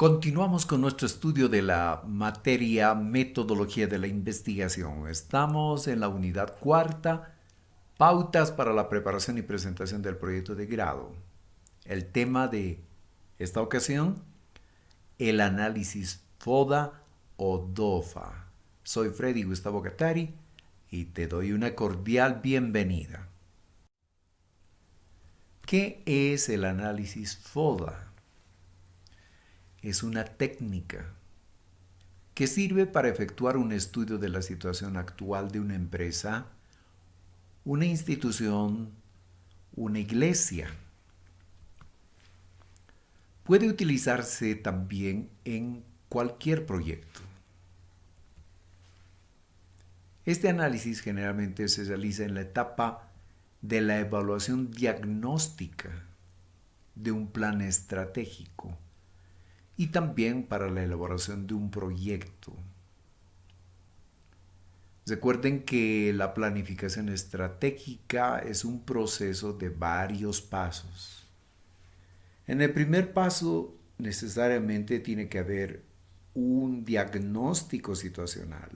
Continuamos con nuestro estudio de la materia Metodología de la Investigación. Estamos en la unidad cuarta, Pautas para la preparación y presentación del proyecto de grado. El tema de esta ocasión, el análisis FODA o DOFA. Soy Freddy Gustavo Gattari y te doy una cordial bienvenida. ¿Qué es el análisis FODA? Es una técnica que sirve para efectuar un estudio de la situación actual de una empresa, una institución, una iglesia. Puede utilizarse también en cualquier proyecto. Este análisis generalmente se realiza en la etapa de la evaluación diagnóstica de un plan estratégico y también para la elaboración de un proyecto. Recuerden que la planificación estratégica es un proceso de varios pasos. En el primer paso necesariamente tiene que haber un diagnóstico situacional.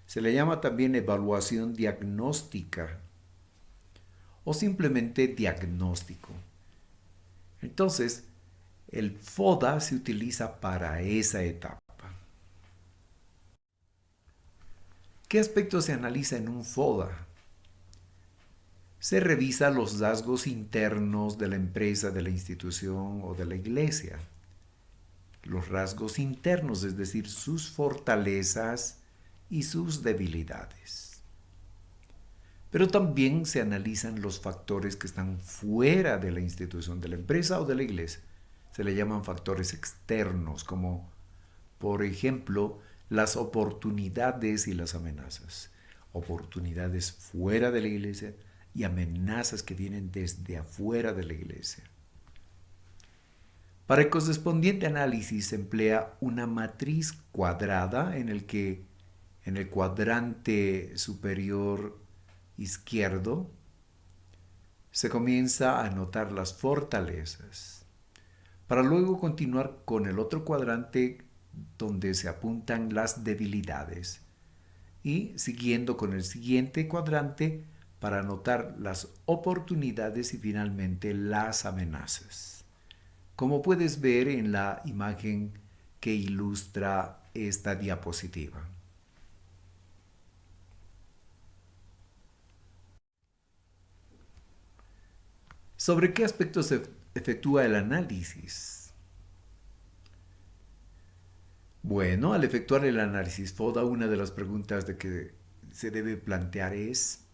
Se le llama también evaluación diagnóstica o simplemente diagnóstico. Entonces, el FODA se utiliza para esa etapa. ¿Qué aspectos se analiza en un FODA? Se revisa los rasgos internos de la empresa, de la institución o de la iglesia. Los rasgos internos, es decir, sus fortalezas y sus debilidades. Pero también se analizan los factores que están fuera de la institución, de la empresa o de la iglesia. Se le llaman factores externos, como por ejemplo las oportunidades y las amenazas. Oportunidades fuera de la iglesia y amenazas que vienen desde afuera de la iglesia. Para el correspondiente análisis se emplea una matriz cuadrada en el que en el cuadrante superior izquierdo se comienza a anotar las fortalezas, para luego continuar con el otro cuadrante donde se apuntan las debilidades y siguiendo con el siguiente cuadrante para anotar las oportunidades y finalmente las amenazas. Como puedes ver en la imagen que ilustra esta diapositiva. ¿Sobre qué aspectos se efectúa el análisis? Bueno, al efectuar el análisis FODA, una de las preguntas de que se debe plantear es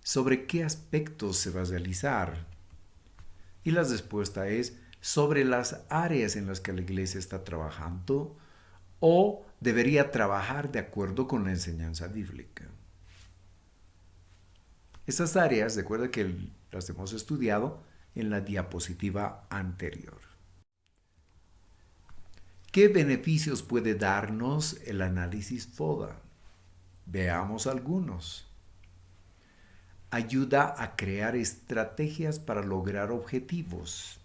¿sobre qué aspectos se va a realizar? Y la respuesta es sobre las áreas en las que la iglesia está trabajando o debería trabajar de acuerdo con la enseñanza bíblica. Esas áreas, recuerda que las hemos estudiado en la diapositiva anterior. ¿Qué beneficios puede darnos el análisis FODA? Veamos algunos. Ayuda a crear estrategias para lograr objetivos.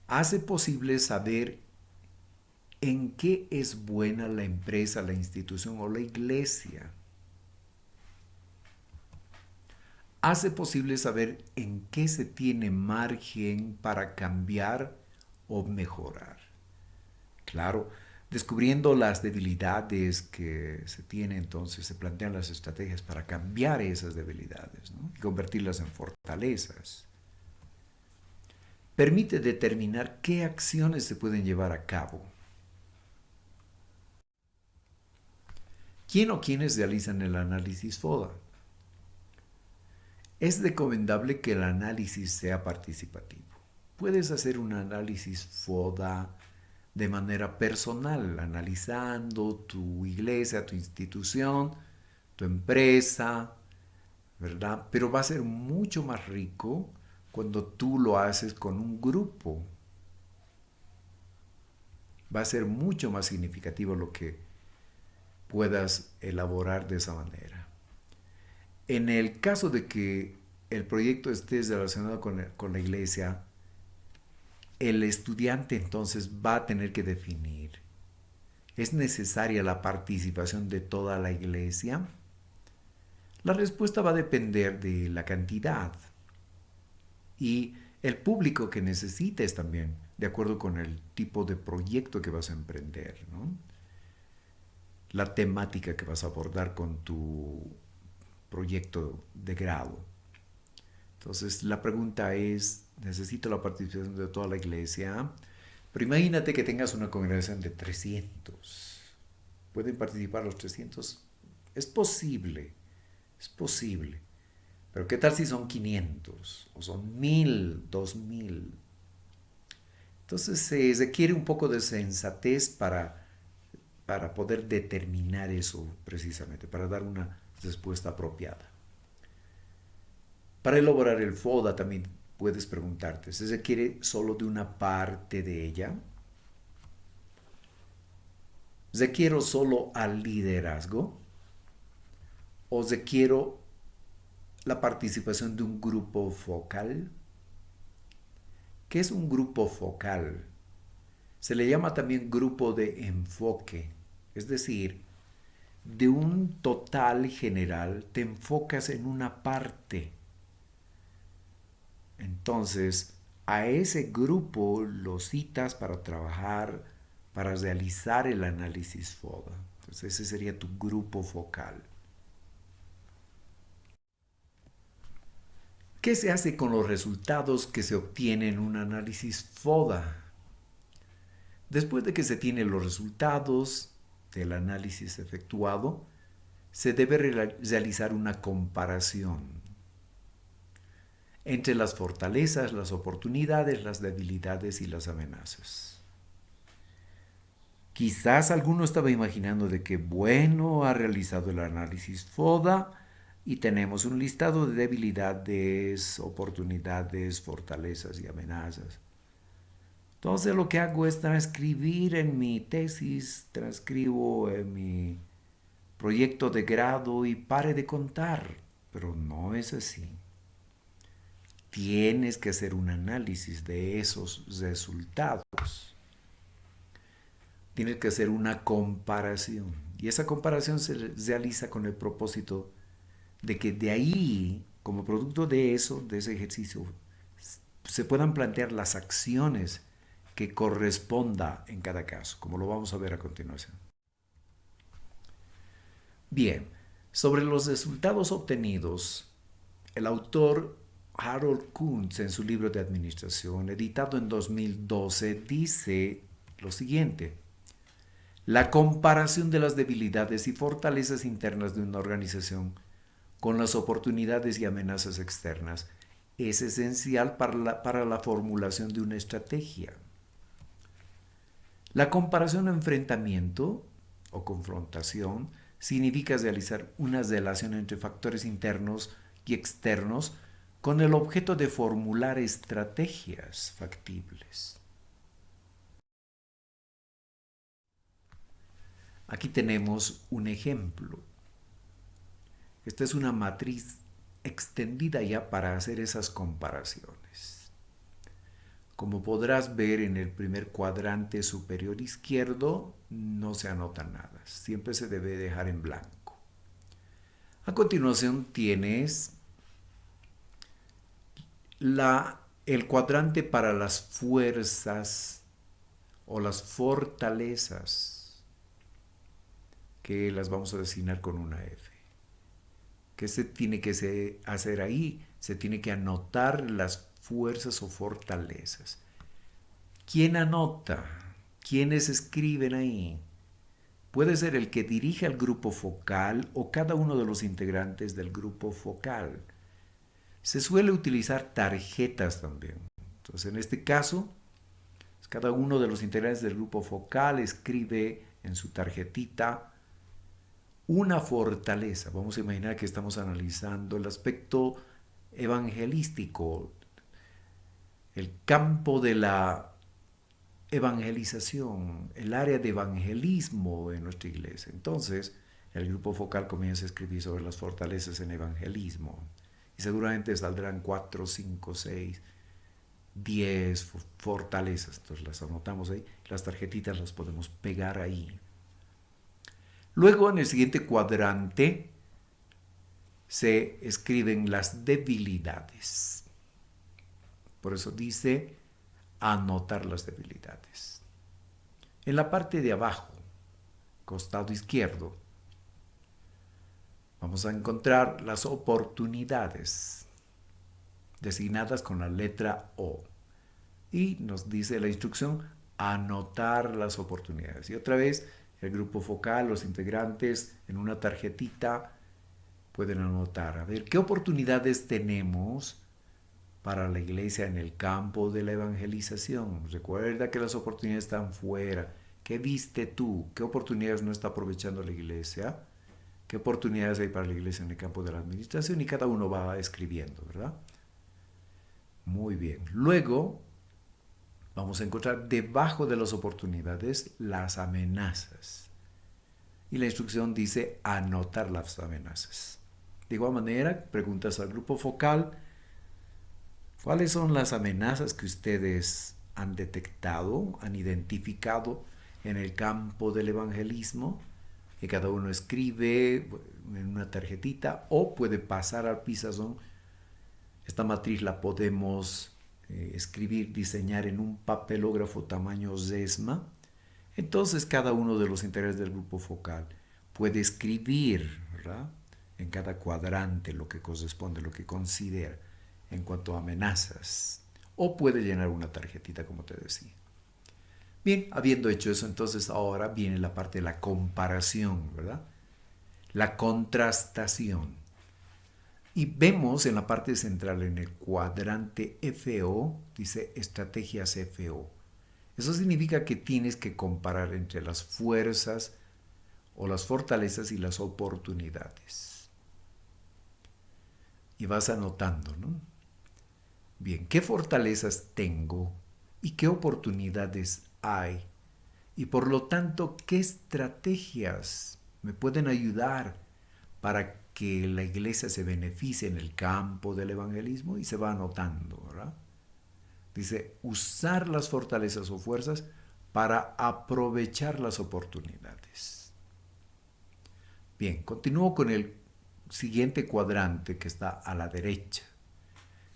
Hace posible saber en qué es buena la empresa, la institución o la iglesia. Hace posible saber en qué se tiene margen para cambiar o mejorar. Claro, descubriendo las debilidades que se tienen, entonces se plantean las estrategias para cambiar esas debilidades, ¿no? Y convertirlas en fortalezas. Permite determinar qué acciones se pueden llevar a cabo. ¿Quién o quiénes realizan el análisis FODA? Es recomendable que el análisis sea participativo. Puedes hacer un análisis FODA de manera personal, analizando tu iglesia, tu institución, tu empresa, ¿verdad? Pero va a ser mucho más rico cuando tú lo haces con un grupo. Va a ser mucho más significativo lo que puedas elaborar de esa manera. En el caso de que el proyecto esté relacionado con la iglesia, el estudiante entonces va a tener que definir, ¿es necesaria la participación de toda la iglesia? La respuesta va a depender de la cantidad y el público que necesites también, de acuerdo con el tipo de proyecto que vas a emprender, ¿no? La temática que vas a abordar con tu proyecto de grado. Entonces la pregunta es, ¿necesito la participación de toda la iglesia? Pero imagínate que tengas una congregación de 300. ¿Pueden participar los 300? Es posible, es posible. Pero ¿qué tal si son 500? O son 1000, 2000. Entonces se requiere un poco de sensatez para poder determinar eso precisamente, para dar una respuesta apropiada. Para elaborar el FODA también puedes preguntarte, ¿se requiere solo de una parte de ella? ¿Requiero solo al liderazgo? ¿O requiero la participación de un grupo focal? ¿Qué es un grupo focal? Se le llama también grupo de enfoque, es decir, de un total general te enfocas en una parte. Entonces, a ese grupo lo citas para trabajar, para realizar el análisis FODA. Entonces, ese sería tu grupo focal. ¿Qué se hace con los resultados que se obtienen en un análisis FODA? Después de que se tienen los resultados del análisis efectuado, se debe realizar una comparación entre las fortalezas, las oportunidades, las debilidades y las amenazas. Quizás alguno estaba imaginando de que, bueno, ha realizado el análisis FODA y tenemos un listado de debilidades, oportunidades, fortalezas y amenazas. Entonces lo que hago es transcribir en mi tesis, transcribo en mi proyecto de grado y pare de contar. Pero no es así. Tienes que hacer un análisis de esos resultados. Tienes que hacer una comparación. Y esa comparación se realiza con el propósito de que de ahí, como producto de eso, de ese ejercicio, se puedan plantear las acciones que corresponda en cada caso, como lo vamos a ver a continuación. Bien, sobre los resultados obtenidos, el autor Harold Kuntz, en su libro de administración, editado en 2012, dice lo siguiente: la comparación de las debilidades y fortalezas internas de una organización con las oportunidades y amenazas externas es esencial para la formulación de una estrategia. La comparación o enfrentamiento o confrontación significa realizar una relación entre factores internos y externos con el objeto de formular estrategias factibles. Aquí tenemos un ejemplo. Esta es una matriz extendida ya para hacer esas comparaciones. Como podrás ver en el primer cuadrante superior izquierdo, no se anota nada. Siempre se debe dejar en blanco. A continuación tienes el cuadrante para las fuerzas o las fortalezas, que las vamos a designar con una F. ¿Qué se tiene que hacer ahí? Se tiene que anotar las fuerzas o fortalezas. ¿Quién anota? ¿Quiénes escriben ahí? Puede ser el que dirige al grupo focal o cada uno de los integrantes del grupo focal. Se suele utilizar tarjetas también. Entonces, en este caso, cada uno de los integrantes del grupo focal escribe en su tarjetita una fortaleza. Vamos a imaginar que estamos analizando el aspecto evangelístico, el campo de la evangelización, el área de evangelismo en nuestra iglesia. Entonces, el grupo focal comienza a escribir sobre las fortalezas en evangelismo. Y seguramente saldrán 4, 5, 6. 10 fortalezas. Entonces las anotamos ahí. Las tarjetitas las podemos pegar ahí. Luego en el siguiente cuadrante se escriben las debilidades. Por eso dice anotar las debilidades. En la parte de abajo, costado izquierdo, vamos a encontrar las oportunidades designadas con la letra O. Y nos dice la instrucción, anotar las oportunidades. Y otra vez, el grupo focal, los integrantes, en una tarjetita pueden anotar. A ver, ¿qué oportunidades tenemos para la iglesia en el campo de la evangelización? Recuerda que las oportunidades están fuera. ¿Qué viste tú? ¿Qué oportunidades no está aprovechando la iglesia? ¿Qué oportunidades hay para la iglesia en el campo de la administración? Y cada uno va escribiendo, ¿verdad? Muy bien. Luego vamos a encontrar debajo de las oportunidades las amenazas. Y la instrucción dice anotar las amenazas. De igual manera, preguntas al grupo focal, ¿cuáles son las amenazas que ustedes han detectado, han identificado en el campo del evangelismo? Que cada uno escribe en una tarjetita o puede pasar al pizarrón. Esta matriz la podemos escribir, diseñar en un papelógrafo tamaño Sesma. Entonces cada uno de los integrantes del grupo focal puede escribir, ¿verdad?, en cada cuadrante lo que corresponde, lo que considera en cuanto a amenazas. O puede llenar una tarjetita, como te decía. Bien, habiendo hecho eso, entonces ahora viene la parte de la comparación, ¿verdad? La contrastación. Y vemos en la parte central, en el cuadrante FO, dice estrategias FO. Eso significa que tienes que comparar entre las fuerzas o las fortalezas y las oportunidades. Y vas anotando, ¿no? Bien, ¿qué fortalezas tengo y qué oportunidades hay? Y por lo tanto, ¿qué estrategias me pueden ayudar para que la iglesia se beneficie en el campo del evangelismo? Y se va anotando, ¿verdad? Dice, usar las fortalezas o fuerzas para aprovechar las oportunidades. Bien, continúo con el siguiente cuadrante que está a la derecha.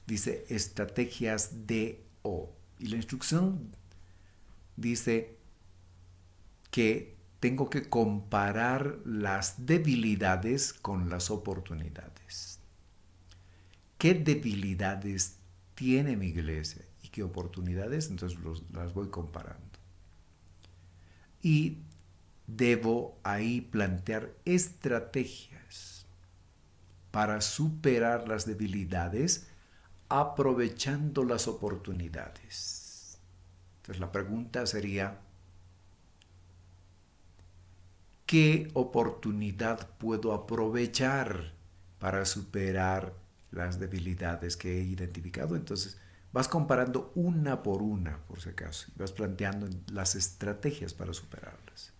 Dice estrategias DO. Y la instrucción dice que tengo que comparar las debilidades con las oportunidades. ¿Qué debilidades tiene mi iglesia y qué oportunidades? Entonces las voy comparando. Y debo ahí plantear estrategias para superar las debilidades aprovechando las oportunidades. Entonces la pregunta sería, ¿qué oportunidad puedo aprovechar para superar las debilidades que he identificado? Entonces vas comparando una por una, por si acaso, y vas planteando las estrategias para superarlas.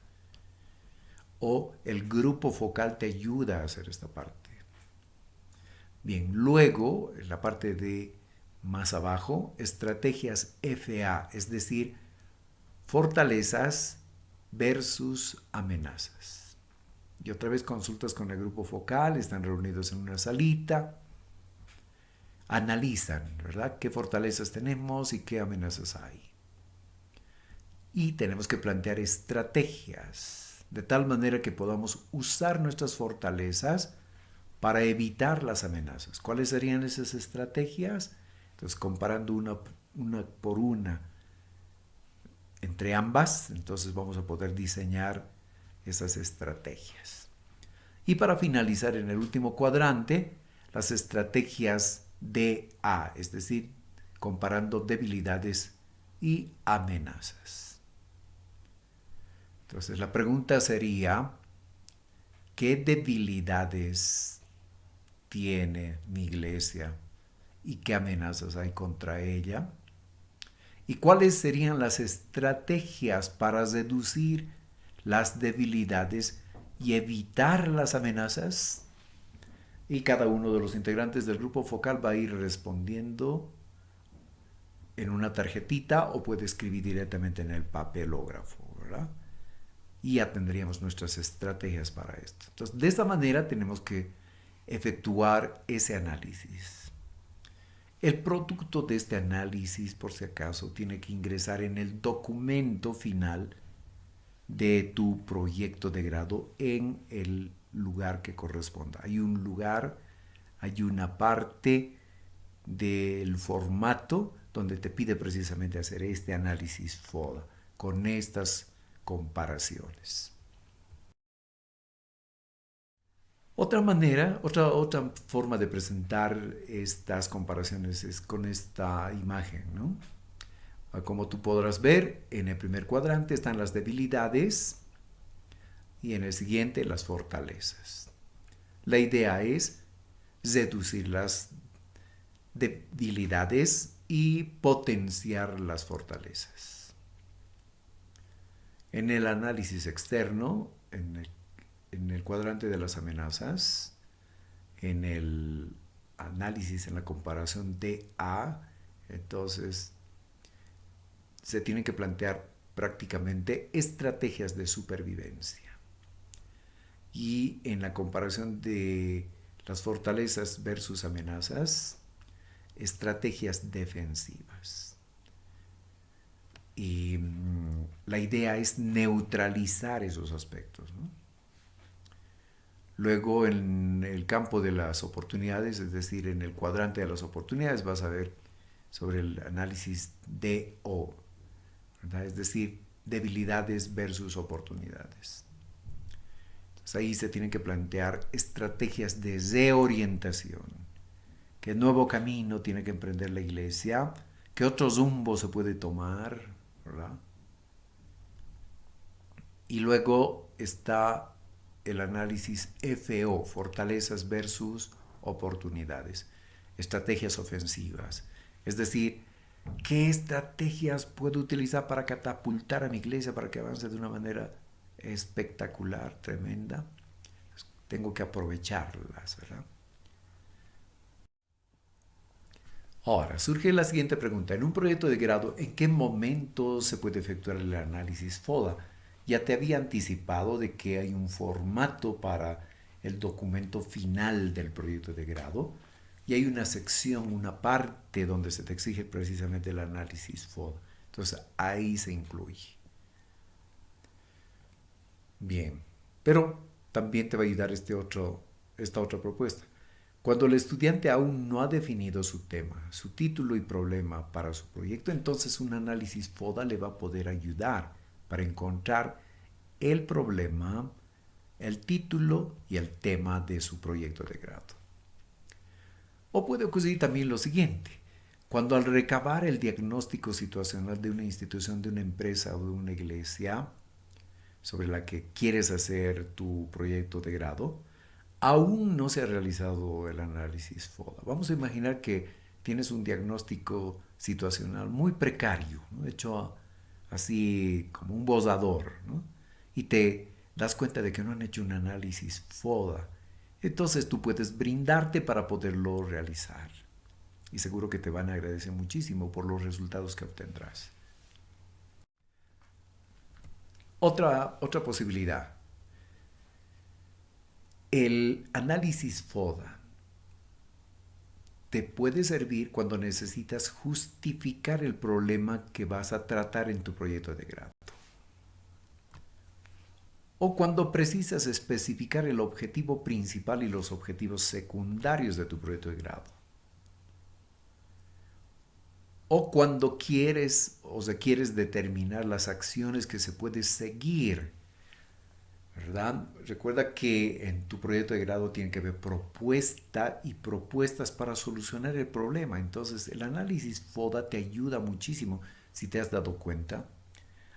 O el grupo focal te ayuda a hacer esta parte. Bien, luego, en la parte de más abajo, estrategias FA, es decir, fortalezas versus amenazas. Y otra vez consultas con el grupo focal, están reunidos en una salita, analizan, ¿verdad?, qué fortalezas tenemos y qué amenazas hay. Y tenemos que plantear estrategias, de tal manera que podamos usar nuestras fortalezas para evitar las amenazas. ¿Cuáles serían esas estrategias? Entonces, comparando una por una entre ambas, entonces vamos a poder diseñar esas estrategias. Y para finalizar, en el último cuadrante, las estrategias DA, es decir, comparando debilidades y amenazas. Entonces, la pregunta sería, ¿qué debilidades tiene mi iglesia y qué amenazas hay contra ella? ¿Y cuáles serían las estrategias para reducir las debilidades y evitar las amenazas? Y cada uno de los integrantes del grupo focal va a ir respondiendo en una tarjetita o puede escribir directamente en el papelógrafo, ¿verdad? Y ya tendríamos nuestras estrategias para esto. Entonces, de esta manera tenemos que efectuar ese análisis. El producto de este análisis, por si acaso, tiene que ingresar en el documento final de tu proyecto de grado en el lugar que corresponda. Hay un lugar, hay una parte del formato donde te pide precisamente hacer este análisis FODA con estas comparaciones. Otra manera, otra forma de presentar estas comparaciones es con esta imagen, ¿no? Como tú podrás ver, en el primer cuadrante están las debilidades y en el siguiente las fortalezas. La idea es reducir las debilidades y potenciar las fortalezas. En el análisis externo, en el cuadrante de las amenazas, en el análisis, en la comparación de A, entonces se tienen que plantear prácticamente estrategias de supervivencia. Y en la comparación de las fortalezas versus amenazas, estrategias defensivas. Y la idea es neutralizar esos aspectos, ¿no? Luego, en el campo de las oportunidades, es decir, en el cuadrante de las oportunidades, vas a ver sobre el análisis DO, ¿verdad? Es decir, debilidades versus oportunidades. Entonces, ahí se tienen que plantear estrategias de reorientación. ¿Qué nuevo camino tiene que emprender la iglesia? ¿Qué otro rumbo se puede tomar? ¿Verdad? Y luego está el análisis FO, fortalezas versus oportunidades, estrategias ofensivas. Es decir, ¿qué estrategias puedo utilizar para catapultar a mi iglesia para que avance de una manera espectacular, tremenda? Tengo que aprovecharlas, ¿verdad? Ahora, surge la siguiente pregunta. En un proyecto de grado, ¿en qué momento se puede efectuar el análisis FODA? Ya te había anticipado de que hay un formato para el documento final del proyecto de grado y hay una sección, una parte donde se te exige precisamente el análisis FODA. Entonces, ahí se incluye. Bien, pero también te va a ayudar esta otra propuesta. Cuando el estudiante aún no ha definido su tema, su título y problema para su proyecto, entonces un análisis FODA le va a poder ayudar para encontrar el problema, el título y el tema de su proyecto de grado. O puede ocurrir también lo siguiente. Cuando al recabar el diagnóstico situacional de una institución, de una empresa o de una iglesia sobre la que quieres hacer tu proyecto de grado, aún no se ha realizado el análisis FODA. Vamos a imaginar que tienes un diagnóstico situacional muy precario, ¿no? Hecho así como un bozador, ¿no? Y te das cuenta de que no han hecho un análisis FODA. Entonces tú puedes brindarte para poderlo realizar. Y seguro que te van a agradecer muchísimo por los resultados que obtendrás. Otra posibilidad. El análisis FODA te puede servir cuando necesitas justificar el problema que vas a tratar en tu proyecto de grado. O cuando precisas especificar el objetivo principal y los objetivos secundarios de tu proyecto de grado. O cuando quieres determinar las acciones que se pueden seguir, ¿verdad? Recuerda que en tu proyecto de grado tiene que haber propuesta y propuestas para solucionar el problema. Entonces, el análisis FODA te ayuda muchísimo, si te has dado cuenta,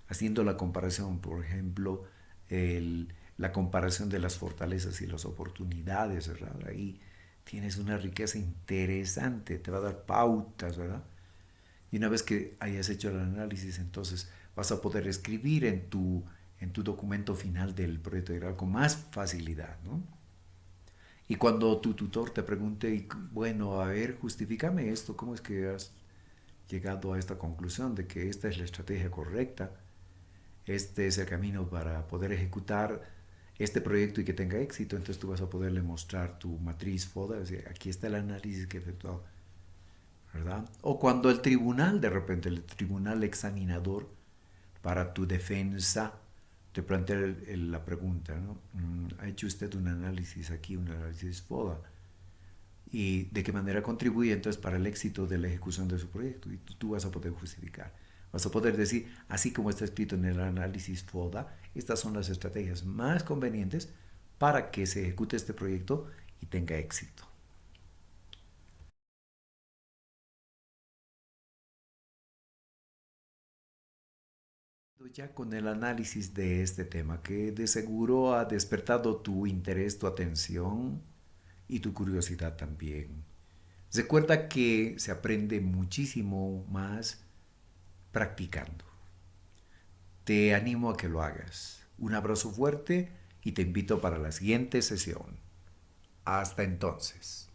haciendo la comparación, por ejemplo, la comparación de las fortalezas y las oportunidades, ¿verdad? Ahí tienes una riqueza interesante, te va a dar pautas, ¿verdad? Y una vez que hayas hecho el análisis, entonces vas a poder escribir en tu documento final del proyecto de grado con más facilidad, ¿no? Y cuando tu tutor te pregunte, bueno, a ver, justifícame esto, ¿cómo es que has llegado a esta conclusión de que esta es la estrategia correcta, este es el camino para poder ejecutar este proyecto y que tenga éxito, entonces tú vas a poderle mostrar tu matriz FODA, es decir, aquí está el análisis que he efectuado, ¿verdad? O cuando el tribunal, de repente, el tribunal examinador para tu defensa, te plantea la pregunta, ¿no? ¿Ha hecho usted un análisis aquí, un análisis FODA? ¿Y de qué manera contribuye entonces para el éxito de la ejecución de su proyecto? Y tú vas a poder justificar. Vas a poder decir, así como está escrito en el análisis FODA, estas son las estrategias más convenientes para que se ejecute este proyecto y tenga éxito. Ya con el análisis de este tema, que de seguro ha despertado tu interés, tu atención y tu curiosidad también. Recuerda que se aprende muchísimo más practicando. Te animo a que lo hagas. Un abrazo fuerte y te invito para la siguiente sesión. Hasta entonces.